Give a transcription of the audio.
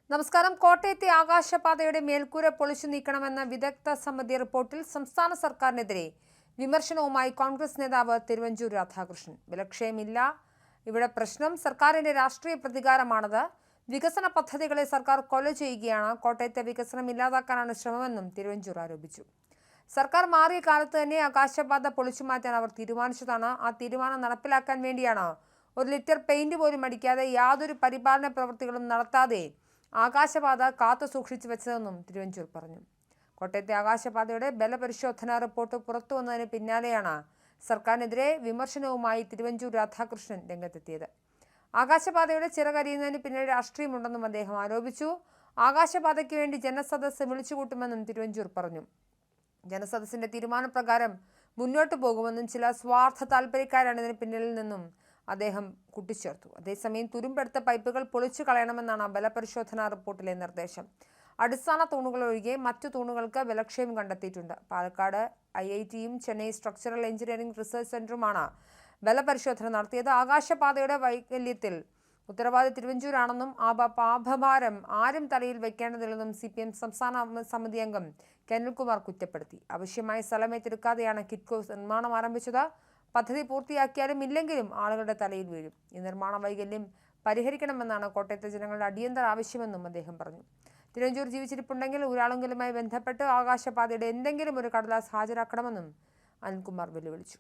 നമസ്കാരം. കോട്ടയത്തെ ആകാശപാതയുടെ മേൽക്കൂര പൊളിച്ചു നീക്കണമെന്ന വിദഗ്ധ സമിതി റിപ്പോർട്ടിൽ സംസ്ഥാന സർക്കാരിനെതിരെ വിമർശനവുമായി കോൺഗ്രസ് നേതാവ് തിരുവഞ്ചൂർ രാധാകൃഷ്ണൻ. വിലക്ഷയമില്ല ഇവിടെ പ്രശ്നം, സർക്കാരിന്റെ രാഷ്ട്രീയ പ്രതികാരമാണത്. വികസന പദ്ധതികളെ സർക്കാർ കൊല ചെയ്യുകയാണ്. കോട്ടയത്തെ വികസനം ഇല്ലാതാക്കാനാണ് ശ്രമമെന്നും തിരുവഞ്ചൂർ ആരോപിച്ചു. സർക്കാർ മാറിയ കാലത്ത് തന്നെ ആകാശപാത പൊളിച്ചു മാറ്റാൻ അവർ തീരുമാനിച്ചതാണ്. ആ തീരുമാനം നടപ്പിലാക്കാൻ വേണ്ടിയാണ് ഒരു ലിറ്റർ പെയിന്റ് പോലും അടിക്കാതെ യാതൊരു പരിപാലന പ്രവൃത്തികളും നടത്താതെ ആകാശപാത കാത്തു സൂക്ഷിച്ചു വെച്ചതെന്നും തിരുവഞ്ചൂർ പറഞ്ഞു. കോട്ടയത്തെ ആകാശപാതയുടെ ബലപരിശോധനാ റിപ്പോർട്ട് പുറത്തു വന്നതിന് പിന്നാലെയാണ് സർക്കാരിനെതിരെ വിമർശനവുമായി തിരുവഞ്ചൂർ രാധാകൃഷ്ണൻ രംഗത്തെത്തിയത്. ആകാശപാതയുടെ ചിറകരിയുന്നതിന് പിന്നിൽ രാഷ്ട്രീയമുണ്ടെന്നും അദ്ദേഹം ആരോപിച്ചു. ആകാശപാതയ്ക്ക് വേണ്ടി ജനസദസ്സ് വിളിച്ചുകൂട്ടുമെന്നും തിരുവഞ്ചൂർ പറഞ്ഞു. ജനസദസ്സിന്റെ തീരുമാനപ്രകാരം മുന്നോട്ടു പോകുമെന്നും ചില സ്വാർത്ഥ താല്പര്യക്കാരാണ് ഇതിന് പിന്നിൽ നിന്നും അദ്ദേഹം കൂട്ടിച്ചേർത്തു. അതേസമയം തുരുമ്പെടുത്ത പൈപ്പുകൾ പൊളിച്ചു കളയണമെന്നാണ് ബലപരിശോധനാ റിപ്പോർട്ടിലെ നിർദ്ദേശം. അടിസ്ഥാന തൂണുകൾ ഒഴികെ മറ്റു തൂണുകൾക്ക് ബലക്ഷയം കണ്ടെത്തിയിട്ടുണ്ട്. പാലക്കാട് IITയും ചെന്നൈ സ്ട്രക്ചറൽ എഞ്ചിനീയറിംഗ് റിസർച്ച് സെന്ററുമാണ് ബലപരിശോധന നടത്തിയത്. ആകാശപാതയുടെ വൈകല്യത്തിൽ ഉത്തരവാദി തിരുവഞ്ചൂരാണെന്നും പാപഭാരം ആരും തലയിൽ വെക്കേണ്ടതില്ലെന്നും CPM സംസ്ഥാന സമിതി അംഗം കെനിൽകുമാർ കുറ്റപ്പെടുത്തി. ആവശ്യമായ സ്ഥലം ഏറ്റെടുക്കാതെയാണ് കിറ്റ്കോ നിർമ്മാണം ആരംഭിച്ചത്. പദ്ധതി പൂർത്തിയാക്കിയാലും ഇല്ലെങ്കിലും ആളുകളുടെ തലയിൽ വീഴും. ഈ നിർമ്മാണ വൈകല്യം പരിഹരിക്കണമെന്നാണ് കോട്ടയത്തെ ജനങ്ങളുടെ അടിയന്തര ആവശ്യമെന്നും അദ്ദേഹം പറഞ്ഞു. തിരുവഞ്ചൂർ ജീവിച്ചിരിപ്പുണ്ടെങ്കിൽ ഒരാളെങ്കിലുമായി ബന്ധപ്പെട്ട് ആകാശപാതയുടെ എന്തെങ്കിലും ഒരു കടലാസ് ഹാജരാക്കണമെന്നും അനിൽകുമാർ വെല്ലുവിളിച്ചു.